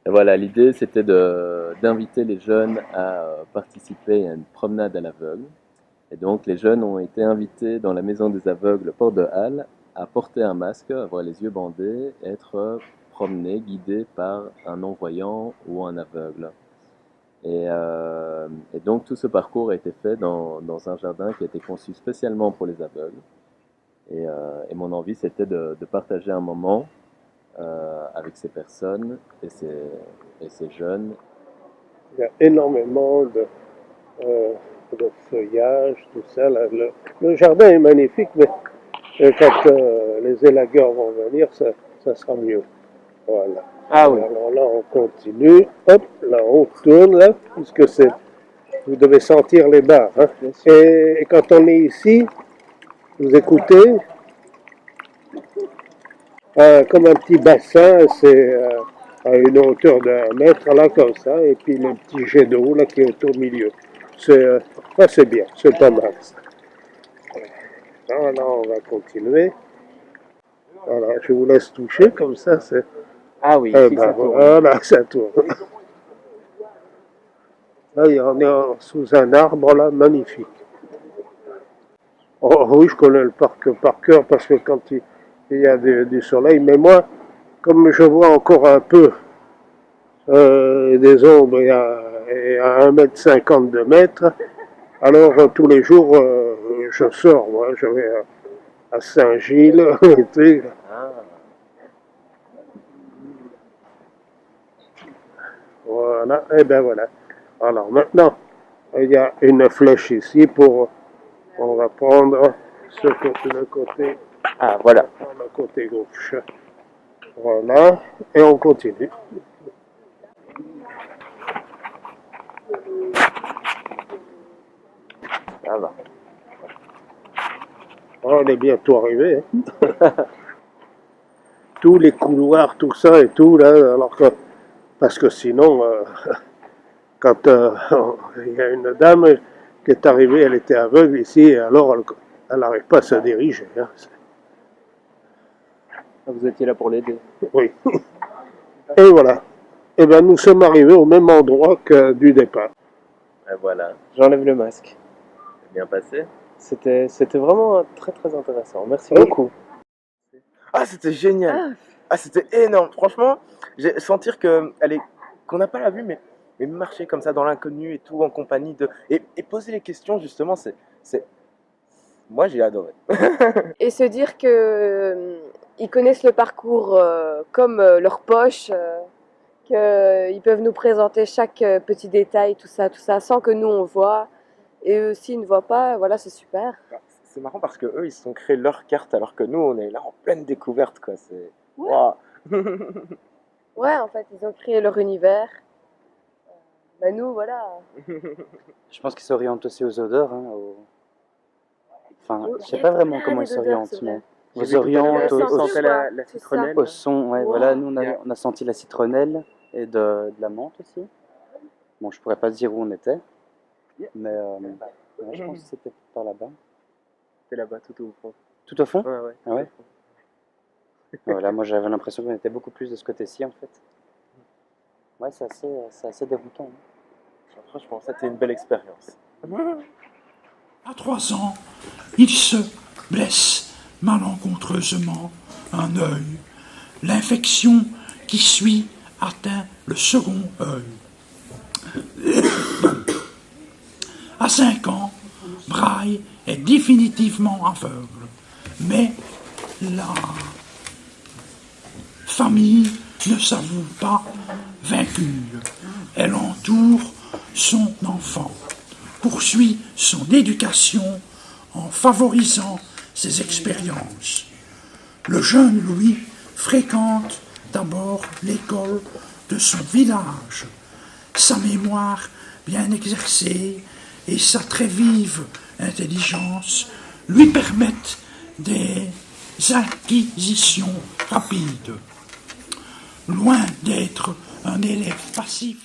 Et voilà, l'idée c'était d'inviter les jeunes à participer à une promenade à l'aveugle. Et donc les jeunes ont été invités dans la maison des aveugles Port de Halle à porter un masque, avoir les yeux bandés, et être promenés, guidés par un non-voyant ou un aveugle. Et donc tout ce parcours a été fait dans un jardin qui a été conçu spécialement pour les aveugles. Et mon envie c'était de partager un moment avec ces personnes et ces jeunes. Il y a énormément euh, de feuillage, tout ça. Là, le jardin est magnifique, mais quand les élagueurs vont venir, ça sera mieux. Voilà. Ah oui. Alors là, on continue. Hop, là, on tourne, là, puisque c'est. Vous devez sentir les barres. Hein. Et quand on est ici, vous écoutez, comme un petit bassin, c'est à une hauteur d'1 mètre, là, comme ça, et puis le petit jet d'eau, là, qui est au milieu. C'est bien, c'est pas mal. Là, on va continuer. Voilà, je vous laisse toucher, comme ça, c'est. Ah oui, Eh ici, ben, ça tourne. voilà, ça tourne. Là, on est sous un arbre, là, magnifique. Oh oui, je connais le parc par cœur, parce que quand il y a du soleil, mais moi, comme je vois encore un peu des ombres et à 1,50 m, 2 mètres, alors tous les jours, je sors, moi, je vais à Saint-Gilles, Ah, voilà, et ben voilà. Alors maintenant, il y a une flèche ici on va prendre le côté, Ah voilà. le côté gauche. Voilà, et on continue. Ça va. On est bientôt arrivé. Hein. Tous les couloirs, tout ça et tout, là, alors que, parce que sinon, quand il y a une dame qui est arrivée, elle était aveugle ici, et alors elle n'arrive pas à se diriger. Hein. Vous étiez là pour l'aider. Oui. Et voilà. Et bien nous sommes arrivés au même endroit que du départ. et voilà, J'enlève le masque. c'est bien passé. C'était vraiment très très intéressant. Merci Oui. beaucoup. Ah, c'était génial. Ah, c'était énorme. Franchement, j'ai sentir qu'on n'a pas la vue, mais marcher comme ça dans l'inconnu et tout, en compagnie de. Et poser les questions, justement, moi, j'ai adoré. Et se dire que ils connaissent le parcours comme leur poche, qu'ils peuvent nous présenter chaque petit détail, tout ça, sans que nous on voit, et eux aussi ils ne voient pas, voilà, c'est super. C'est marrant parce que eux, ils se sont créés leur carte, alors que nous, on est là en pleine découverte, quoi. C'est. Ouais. Waouh. Ouais, en fait, ils ont créé leur univers. Bah nous, voilà. Je pense qu'ils s'orientent aussi aux odeurs. Hein, Enfin, Oui, je sais pas vraiment comment ils il y a des odeurs, s'orientent, c'est mais vrai. aux Vous orientent, avez au, senti, quoi, la c'est ça. citronnelle. au son. Ouais, Wow. voilà, nous on a senti la citronnelle et de la menthe aussi. Bon, je pourrais pas dire où on était, mais ouais, je pense que c'était par là-bas. C'est là-bas, tout au fond. Tout au fond? Ouais, ouais. Ah ouais? Voilà, moi j'avais l'impression qu'on était beaucoup plus de ce côté-ci en fait. Ouais, c'est assez déroutant. Hein. Franchement, c'était une belle expérience. À 3 ans, il se blesse malencontreusement un œil. L'infection qui suit atteint le second œil. À 5 ans, Braille est définitivement aveugle. Mais la famille ne s'avoue pas vaincue. Elle entoure son enfant, poursuit son éducation en favorisant ses expériences. Le jeune Louis fréquente d'abord l'école de son village. Sa mémoire bien exercée et sa très vive intelligence lui permettent des acquisitions rapides. Loin d'être un élève passif,